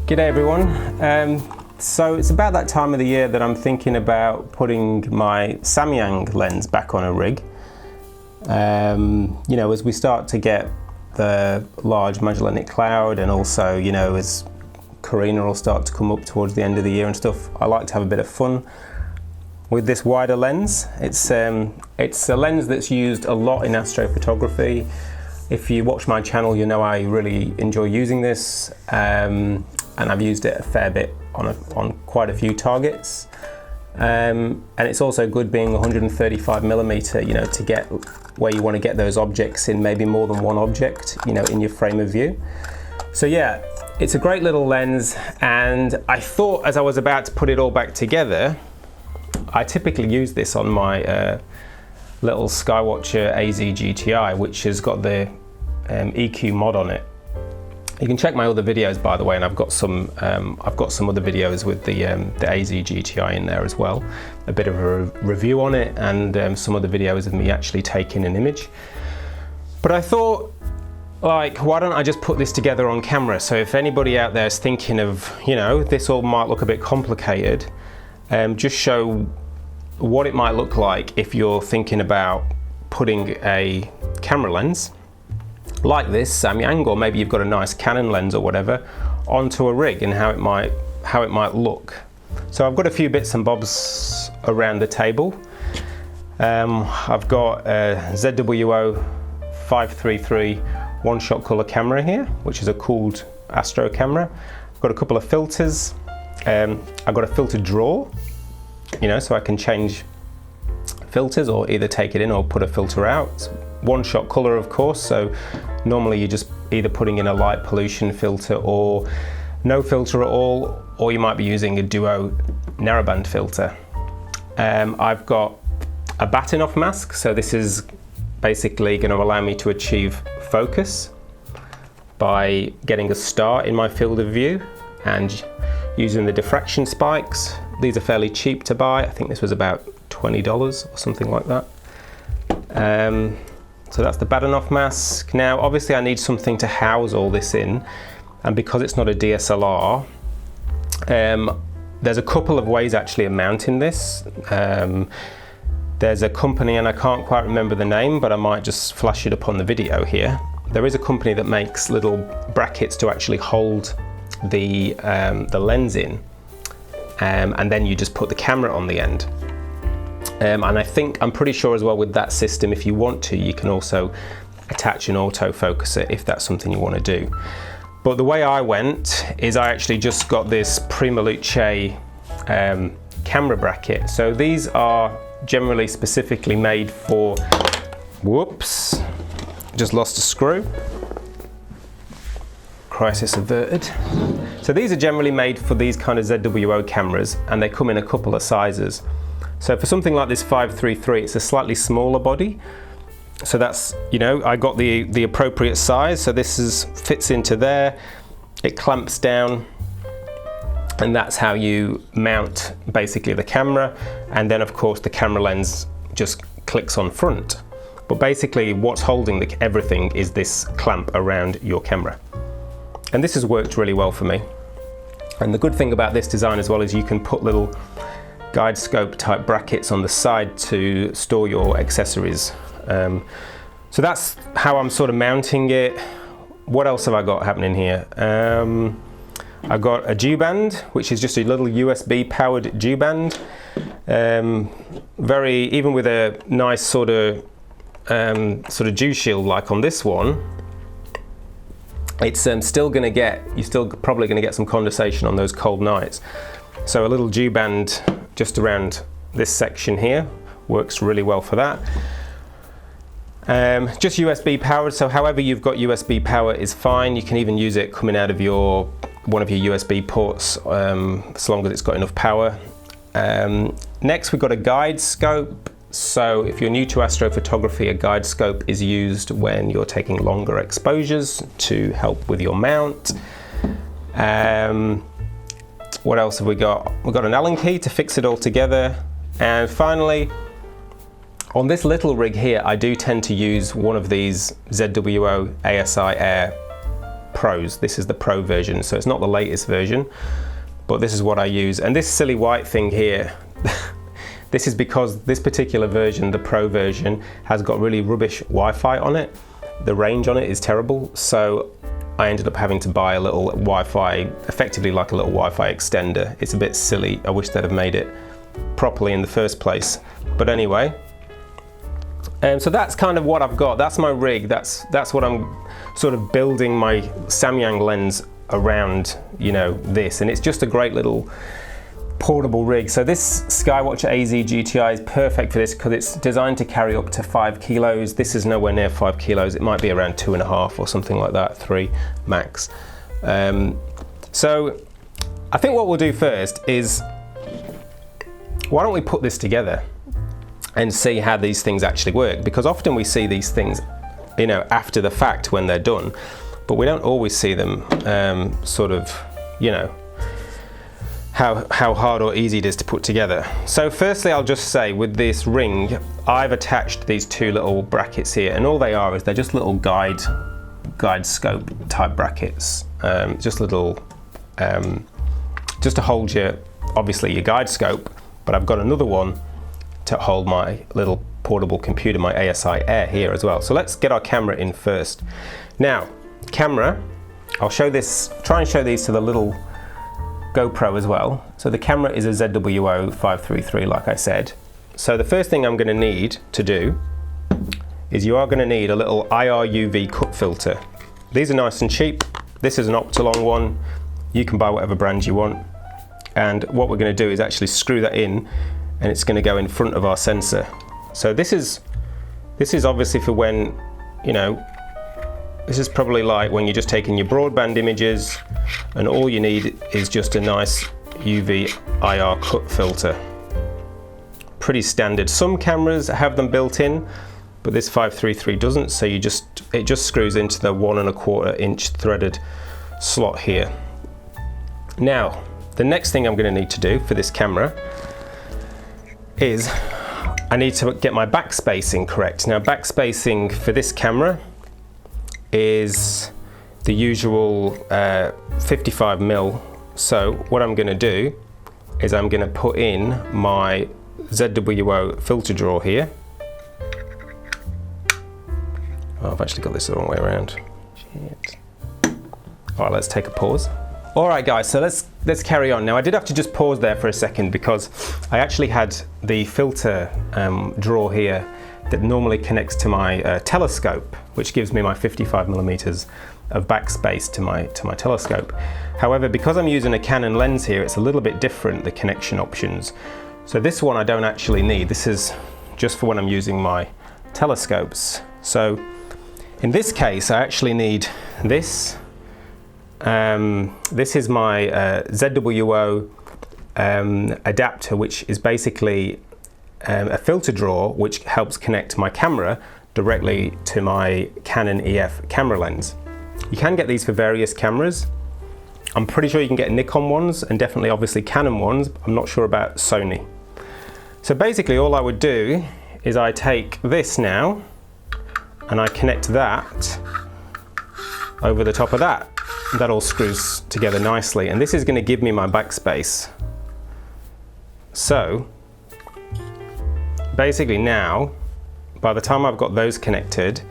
G'day everyone. So it's about that time of the year that I'm thinking about putting my SAMYANG lens back on a rig. You know, as we start to get the large Magellanic Cloud, and also, you know, as Carina will start to come up towards the end of the year and stuff, I like to have a bit of fun with this wider lens. It's a lens that's used a lot in astrophotography. If you watch my channel, you know I really enjoy using this, and I've used it a fair bit on quite a few targets. And it's also good being 135mm, you know, to get where you want to get those objects in, maybe more than one object, you know, in your frame of view. So yeah, it's a great little lens, and I thought as I was about to put it all back together, I typically use this on my little Skywatcher AZ-GTi, which has got the EQ mod on it. You can check my other videos, by the way, and I've got some other videos with the AZ-GTi in there as well. A bit of a review on it, and some other videos of me actually taking an image. But I thought, like, why don't I just put this together on camera? So if anybody out there is thinking of, you know, this all might look a bit complicated, just show what it might look like if you're thinking about putting a camera lens like this SAMYANG, or maybe you've got a nice Canon lens or whatever, onto a rig, and how it might look. So I've got a few bits and bobs around the table. I've got a ZWO 533 one-shot color camera here, which is a cooled astro camera. I've got a couple of filters. I've got a filter drawer, you know, so I can change filters or either take it in or put a filter out. It's one-shot color, of course, so normally you're just either putting in a light pollution filter or no filter at all, or you might be using a duo narrowband filter. I've got a batten-off mask, so this is basically going to allow me to achieve focus by getting a star in my field of view and using the diffraction spikes. These are fairly cheap to buy. I think this was about $20 or something like that. So that's the batten-off mask. Now, obviously I need something to house all this in, and because it's not a DSLR, there's a couple of ways actually of mounting this. There's a company, and I can't quite remember the name, but I might just flash it up on the video here. There is a company that makes little brackets to actually hold the lens in, and then you just put the camera on the end. And I'm pretty sure as well with that system, if you want to, you can also attach an autofocuser if that's something you want to do. But the way I went is I actually just got this Prima Luce camera bracket. So these are generally specifically made for, whoops, just lost a screw. Crisis averted. So these are generally made for these kind of ZWO cameras, and they come in a couple of sizes. So for something like this 533, it's a slightly smaller body. So that's, you know, I got the appropriate size. So this fits into there, it clamps down, and that's how you mount basically the camera. And then of course the camera lens just clicks on front. But basically what's holding everything is this clamp around your camera. And this has worked really well for me. And the good thing about this design as well is you can put little guide scope type brackets on the side to store your accessories. So that's how I'm sort of mounting it. What else have I got happening here? I've got a dew-band, which is just a little USB powered dew-band. Even with a nice sort of dew shield like on this one, it's still going to you're still probably going to get some condensation on those cold nights. So a little dew-band just around this section here works really well for that. Just USB powered, so however you've got USB power is fine. You can even use it coming out of one of your USB ports, as long as it's got enough power. Next we've got a guide scope. So if you're new to astrophotography, a guide scope is used when you're taking longer exposures to help with your mount. What else have we got? We've got an Allen key to fix it all together. And finally, on this little rig here, I do tend to use one of these ZWO ASI Air Pros. This is the Pro version, so it's not the latest version, but this is what I use. And this silly white thing here, this is because this particular version, the Pro version, has got really rubbish Wi-Fi on it. The range on it is terrible, so I ended up having to buy a little Wi-Fi, effectively like a little Wi-Fi extender. It's a bit silly. I wish they'd have made it properly in the first place. But anyway, so that's kind of what I've got. That's my rig. That's what I'm sort of building my Samyang lens around, you know, this. And it's just a great little portable rig. So this Skywatch AZ-GTi is perfect for this because it's designed to carry up to 5 kilos. This is nowhere near 5 kilos. It might be around 2.5 or something like that, 3 max. So I think what we'll do first is, why don't we put this together and see how these things actually work? Because often we see these things, you know, after the fact when they're done, but we don't always see them sort of, you know, how hard or easy it is to put together. So firstly, I'll just say with this ring, I've attached these 2 little brackets here, and all they are is they're just little guide scope type brackets. Just little, just to hold obviously your guide scope, but I've got another one to hold my little portable computer, my ASI Air here as well. So let's get our camera in first. Now, camera, I'll try and show these to the little GoPro as well. So the camera is a ZWO 533, like I said. So the first thing I'm going to need to do is you are going to need a little IR UV cut filter. These are nice and cheap. This is an Optolong one. You can buy whatever brand you want. And what we're going to do is actually screw that in, and it's going to go in front of our sensor. So this is obviously for when, you know, this is probably like when you're just taking your broadband images and all you need is just a nice UV IR cut filter. Pretty standard. Some cameras have them built in, but this 533 doesn't, so it just screws into the 1¼ inch threaded slot here. Now, the next thing I'm going to need to do for this camera is I need to get my backspacing correct. Now, backspacing for this camera is the usual 55mm. So what I'm going to do is I'm going to put in my ZWO filter drawer here. Oh, I've actually got this the wrong way around. Shit. All right, let's take a pause. All right, guys, so let's carry on. Now, I did have to just pause there for a second because I actually had the filter drawer here that normally connects to my telescope, which gives me my 55mm of backspace to my telescope. However, because I'm using a Canon lens here, it's a little bit different, the connection options. So this one I don't actually need. This is just for when I'm using my telescopes. So in this case, I actually need this. This is my ZWO adapter, which is basically a filter drawer which helps connect my camera directly to my Canon EF camera lens. You can get these for various cameras. I'm pretty sure you can get Nikon ones and definitely obviously Canon ones. I'm not sure about Sony. So basically all I would do is I take this now and I connect that over the top of that. That all screws together nicely, and this is going to give me my backspace. So basically now, by the time I've got those connected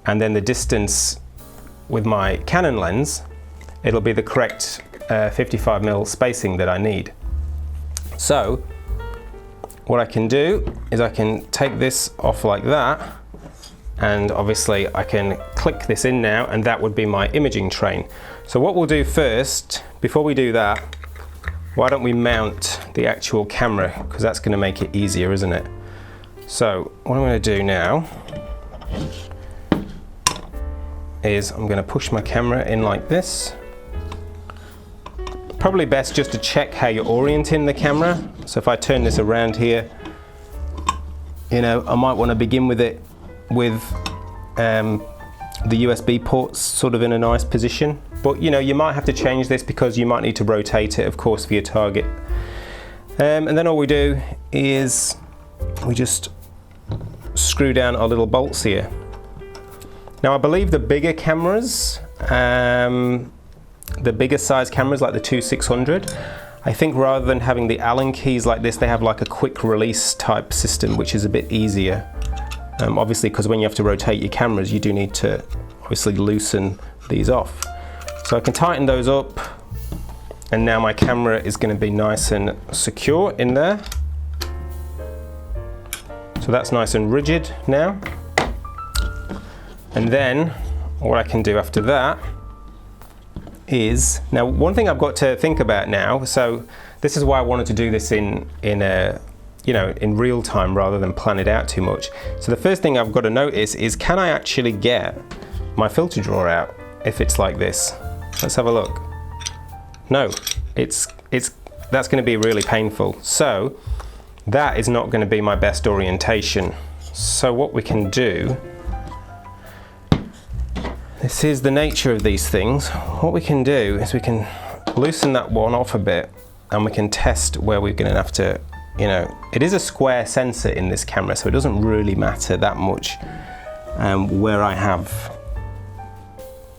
and then the distance with my Canon lens, it'll be the correct 55mm spacing that I need. So what I can do is I can take this off like that, and obviously I can click this in now, and that would be my imaging train. So what we'll do first, before we do that, why don't we mount the actual camera, because that's going to make it easier, isn't it? So what I'm going to do now is I'm going to push my camera in like this. Probably best just to check how you're orienting the camera. So if I turn this around here, you know, I might want to begin with it with the USB ports sort of in a nice position. But you know, you might have to change this because you might need to rotate it, of course, for your target. And then all we do is we just screw down our little bolts here. Now I believe the bigger cameras the bigger size cameras like the 2600, I think rather than having the Allen keys like this, they have like a quick release type system, which is a bit easier. Obviously, because when you have to rotate your cameras, you do need to obviously loosen these off. So I can tighten those up, and now my camera is going to be nice and secure in there. So that's nice and rigid now. And then what I can do after that is, now one thing I've got to think about now, so this is why I wanted to do this in real time rather than plan it out too much. So the first thing I've got to notice is, can I actually get my filter drawer out if it's like this? Let's have a look. No, that's going to be really painful. So that is not going to be my best orientation. So what we can do, this is the nature of these things. What we can do is we can loosen that one off a bit, and we can test where we're going to have to, it is a square sensor in this camera, so it doesn't really matter that much where I have,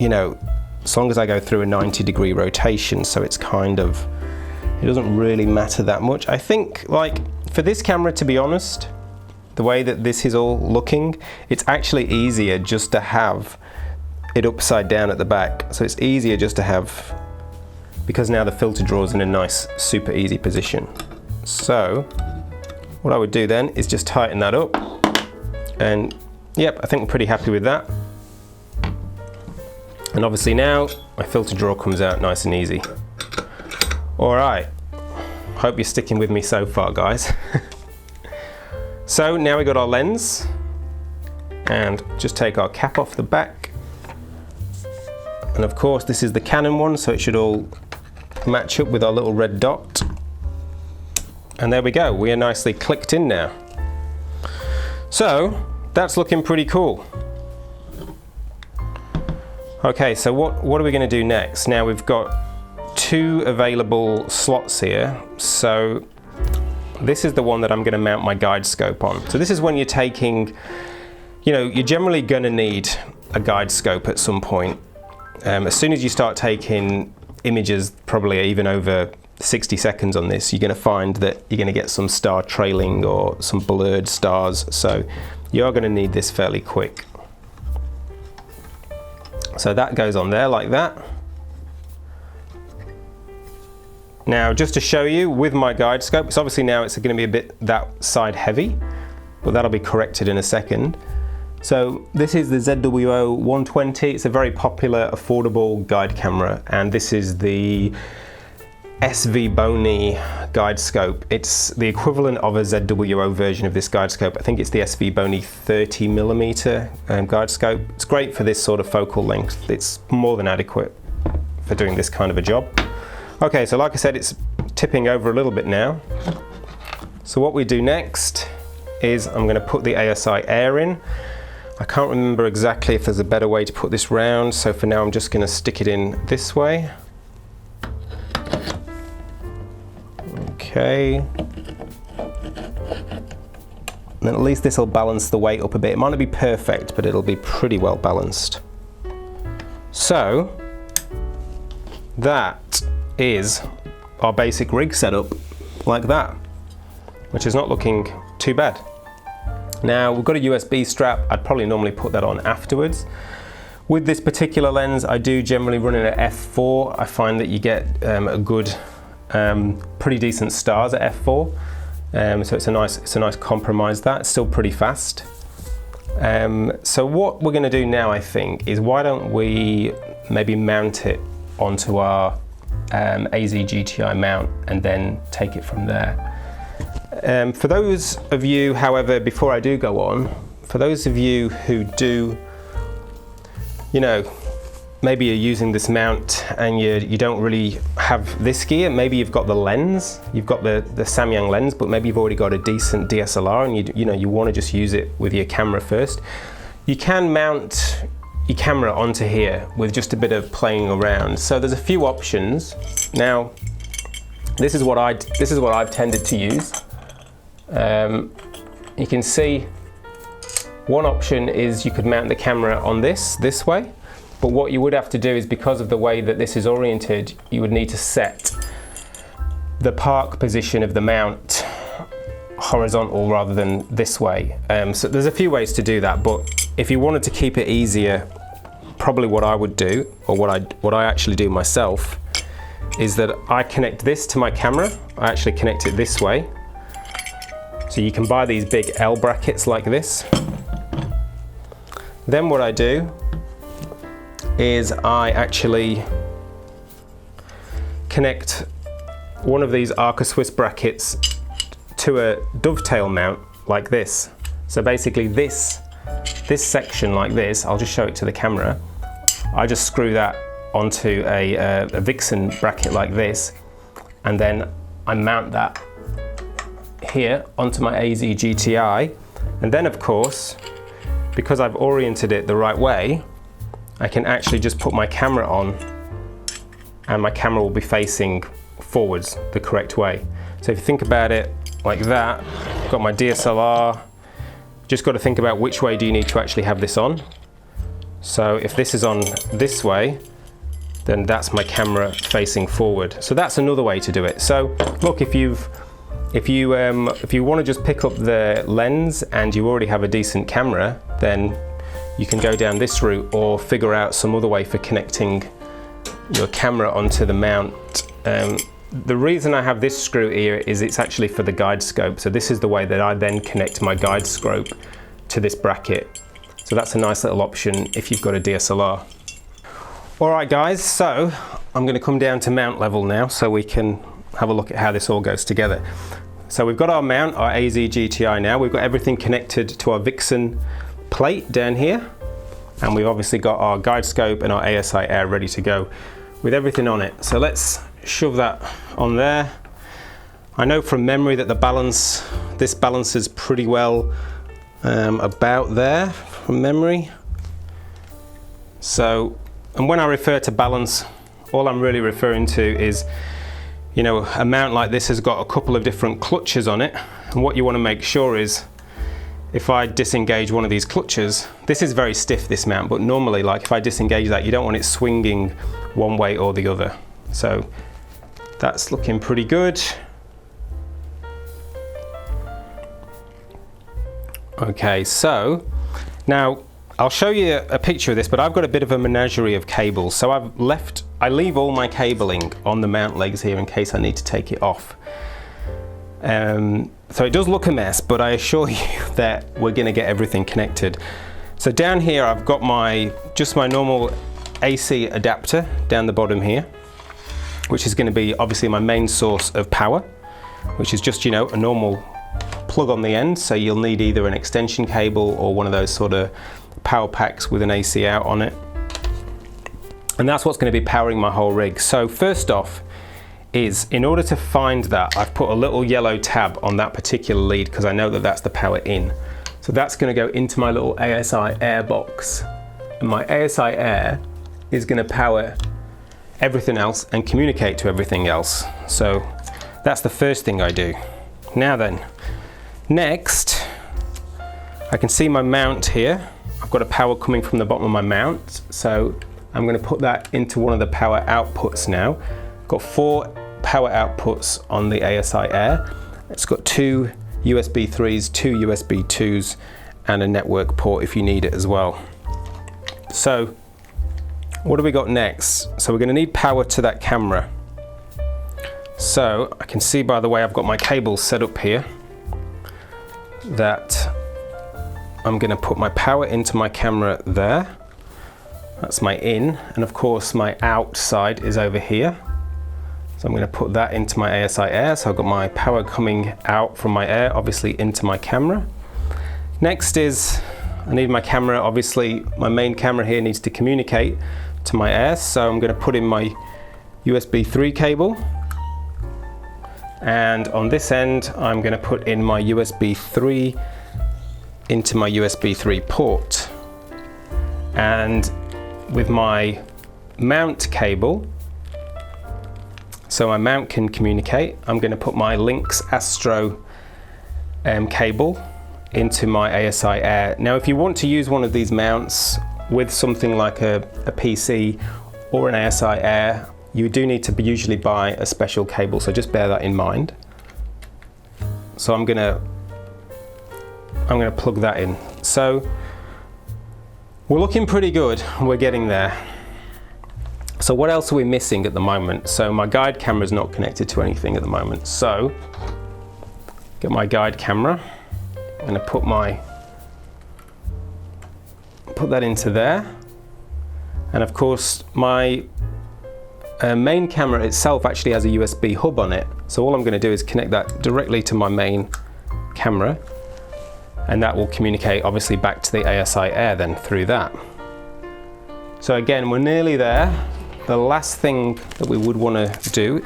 as long as I go through a 90-degree rotation, so it's kind of, it doesn't really matter that much. I think, like, for this camera, to be honest, the way that this is all looking, it's actually easier just to have it upside down at the back. So it's easier just to have, because now the filter drawer is in a nice, super easy position. So what I would do then is just tighten that up, and yep, I think we're pretty happy with that. And obviously now my filter drawer comes out nice and easy. All right, hope you're sticking with me so far, guys. So now we got our lens, and just take our cap off the back. And of course this is the Canon one, so it should all match up with our little red dot. And there we go, we are nicely clicked in now. So that's looking pretty cool. Okay, so what are we going to do next? Now we've got 2 available slots here. So this is the one that I'm going to mount my guide scope on. So this is when you're taking, you're generally going to need a guide scope at some point. As soon as you start taking images, probably even over 60 seconds on this, you're going to find that you're going to get some star trailing or some blurred stars. So you are going to need this fairly quick. So that goes on there like that. Now, just to show you with my guide scope, so obviously now it's going to be a bit that side heavy, but that'll be corrected in a second. So this is the ZWO 120. It's a very popular, affordable guide camera, and this is the SV Bony guide scope. It's the equivalent of a ZWO version of this guide scope. I think it's the SV Bony 30mm guide scope. It's great for this sort of focal length. It's more than adequate for doing this kind of a job. Okay, so like I said, it's tipping over a little bit now. So what we do next is I'm going to put the ASI Air in. I can't remember exactly if there's a better way to put this round, so for now I'm just going to stick it in this way. Okay. And then at least this will balance the weight up a bit. It might not be perfect, but it'll be pretty well balanced. So that is our basic rig setup, like that, which is not looking too bad. Now we've got a USB strap. I'd probably normally put that on afterwards. With this particular lens, I do generally run it at f4. I find that you get a good, pretty decent stars at f4. So it's a nice compromise. That's still pretty fast. So what we're going to do now, I think, is why don't we maybe mount it onto our AZ-GTi mount and then take it from there. For those of you, however, before I do go on, for those of you who do, maybe you're using this mount and you don't really have this gear, maybe you've got the lens, you've got the SAMYANG lens, but maybe you've already got a decent DSLR and you want to just use it with your camera first. You can mount your camera onto here with just a bit of playing around. So there's a few options. Now, this is what I've tended to use. You can see one option is you could mount the camera on this way, but what you would have to do is, because of the way that this is oriented, you would need to set the park position of the mount horizontal rather than this way. So there's a few ways to do that, but if you wanted to keep it easier, probably what I would do, or what I actually do myself, is that I connect this to my camera. I actually connect it this way. So you can buy these big L brackets like this. Then what I do is I actually connect one of these Arca Swiss brackets to a dovetail mount like this. So basically this section like this, I'll just show it to the camera. I just screw that onto a Vixen bracket like this, and then I mount that here onto my AZ-GTi, and then of course, because I've oriented it the right way, I can actually just put my camera on and my camera will be facing forwards the correct way. So if you think about it like that, I've got my DSLR, just got to think about which way do you need to actually have this on. So if this is on this way, then that's my camera facing forward. So that's another way to do it. So look, if you want to just pick up the lens and you already have a decent camera, then you can go down this route or figure out some other way for connecting your camera onto the mount. The reason I have this screw here is it's actually for the guide scope. So this is the way that I then connect my guide scope to this bracket. So that's a nice little option if you've got a DSLR. All right guys, so I'm going to come down to mount level now so we can have a look at how this all goes together. So we've got our mount, our AZ-GTi now. We've got everything connected to our Vixen plate down here. And we've obviously got our guide scope and our ASI Air ready to go with everything on it. So let's shove that on there. I know from memory that this balances pretty well about there from memory. So, and when I refer to balance, all I'm really referring to is, you know, a mount like this has got a couple of different clutches on it. And what you want to make sure is, if I disengage one of these clutches, this is very stiff, this mount, but normally, like if I disengage that, you don't want it swinging one way or the other. So that's looking pretty good. Okay, so now I'll show you a picture of this, but I've got a bit of a menagerie of cables. So I leave all my cabling on the mount legs here in case I need to take it off. So it does look a mess, but I assure you that we're going to get everything connected. So down here I've got just my normal AC adapter down the bottom here, which is going to be obviously my main source of power, which is just, you know, a normal plug on the end. So you'll need either an extension cable or one of those sort of power packs with an AC out on it. And that's what's going to be powering my whole rig. So first off, is in order to find that, I've put a little yellow tab on that particular lead because I know that that's the power in. So that's going to go into my little ASI Air box. And my ASI Air is going to power everything else and communicate to everything else. So that's the first thing I do. Now then, next, I can see my mount here. I've got a power coming from the bottom of my mount. So I'm going to put that into one of the power outputs now. Got 4 power outputs on the ASI Air. It's got 2 USB 3s, 2 USB 2s, and a network port if you need it as well. So what do we got next? So we're going to need power to that camera. So I can see by the way I've got my cables set up here that I'm going to put my power into my camera there. That's my in, and of course my outside is over here. So I'm going to put that into my ASI Air. So I've got my power coming out from my Air, obviously into my camera. Next is, I need my camera, obviously my main camera here needs to communicate to my Air. So I'm going to put in my USB 3 cable. And on this end, I'm going to put in my USB 3 into my USB 3 port. And with my mount cable, so my mount can communicate, I'm going to put my Lynx Astro cable into my ASI Air. Now if you want to use one of these mounts with something like a PC or an ASI Air, you do need to usually buy a special cable, so just bear that in mind. So I'm gonna plug that in. So we're looking pretty good, we're getting there. So what else are we missing at the moment? So my guide camera is not connected to anything at the moment. So get my guide camera, I'm gonna put that into there. And of course my main camera itself actually has a USB hub on it. So all I'm going to do is connect that directly to my main camera, and that will communicate obviously back to the ASI Air then through that. So again, we're nearly there. The last thing that we would want to do,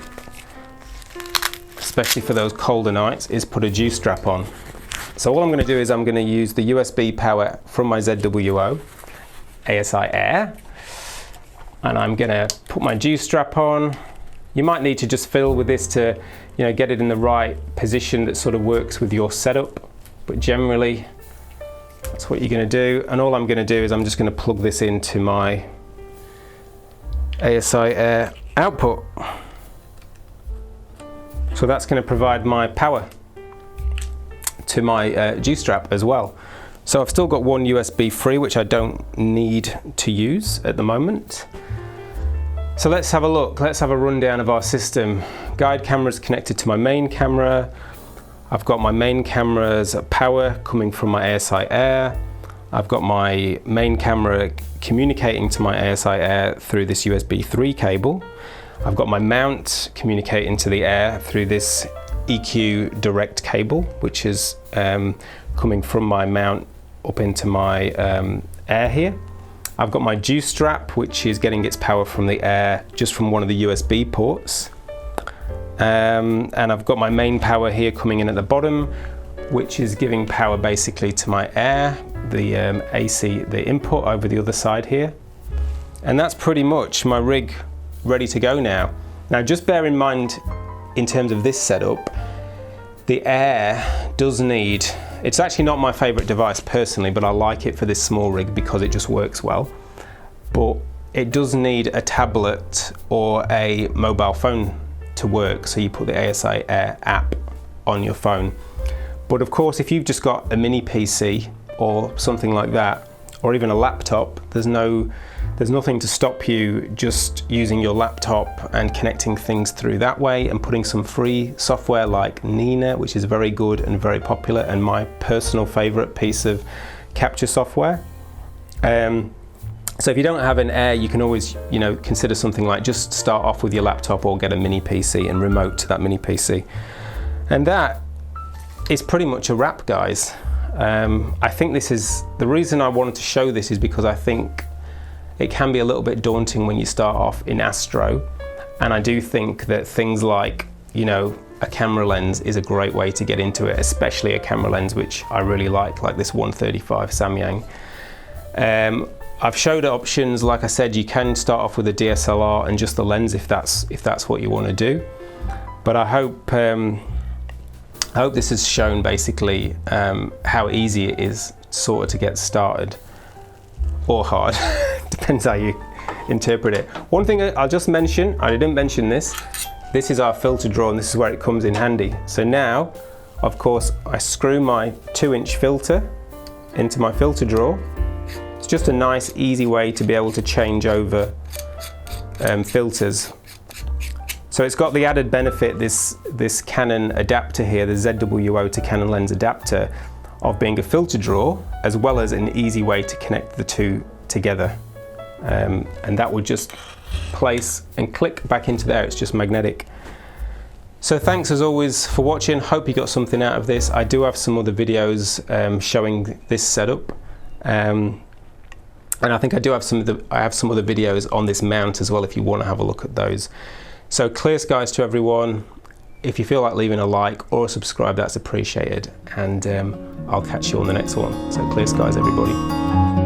especially for those colder nights, is put a G strap on. So all I'm going to do is I'm going to use the USB power from my ZWO ASI Air, and I'm going to put my G strap on. You might need to just fiddle with this to, get it in the right position that sort of works with your setup, but generally that's what you're going to do. And all I'm going to do is I'm just going to plug this into my ASI Air output. So that's going to provide my power to my G strap as well. So I've still got one USB free, which I don't need to use at the moment. So let's have a look, let's have a rundown of our system. Guide camera is connected to my main camera. I've got my main camera's power coming from my ASI Air. I've got my main camera communicating to my ASI Air through this USB 3 cable. I've got my mount communicating to the Air through this EQ direct cable, which is coming from my mount up into my Air here. I've got my G strap, which is getting its power from the Air just from one of the USB ports. And I've got my main power here coming in at the bottom, which is giving power basically to my Air, the AC, the input over the other side here. And that's pretty much my rig ready to go now. Now just bear in mind, in terms of this setup, the Air does need, it's actually not my favorite device personally, but I like it for this small rig because it just works well. But it does need a tablet or a mobile phone to work, so you put the ASI Air app on your phone. But of course, if you've just got a mini PC or something like that, or even a laptop, there's nothing to stop you just using your laptop and connecting things through that way and putting some free software like Nina, which is very good and very popular and my personal favorite piece of capture software. So if you don't have an Air, you can always, consider something like just start off with your laptop or get a mini PC and remote to that mini PC. And that is pretty much a wrap, guys. I think this is, the reason I wanted to show this is because I think it can be a little bit daunting when you start off in astro, and I do think that things like, a camera lens is a great way to get into it, especially a camera lens which I really like this 135 Samyang. I've showed options, like I said, you can start off with a DSLR and just the lens if that's what you want to do. But I hope this has shown basically how easy it is sort of to get started, or hard, depends how you interpret it. One thing I'll just mention, I didn't mention this is our filter drawer, and this is where it comes in handy. So now, of course, I screw my 2-inch filter into my filter drawer. It's just a nice, easy way to be able to change over filters. So it's got the added benefit, this Canon adapter here, the ZWO to Canon lens adapter, of being a filter drawer, as well as an easy way to connect the two together. And that would just place and click back into there. It's just magnetic. So thanks as always for watching. Hope you got something out of this. I do have some other videos showing this setup. And I think I have some other videos on this mount as well if you want to have a look at those. So clear skies to everyone. If you feel like leaving a like or a subscribe, that's appreciated. And I'll catch you on the next one. So clear skies, everybody.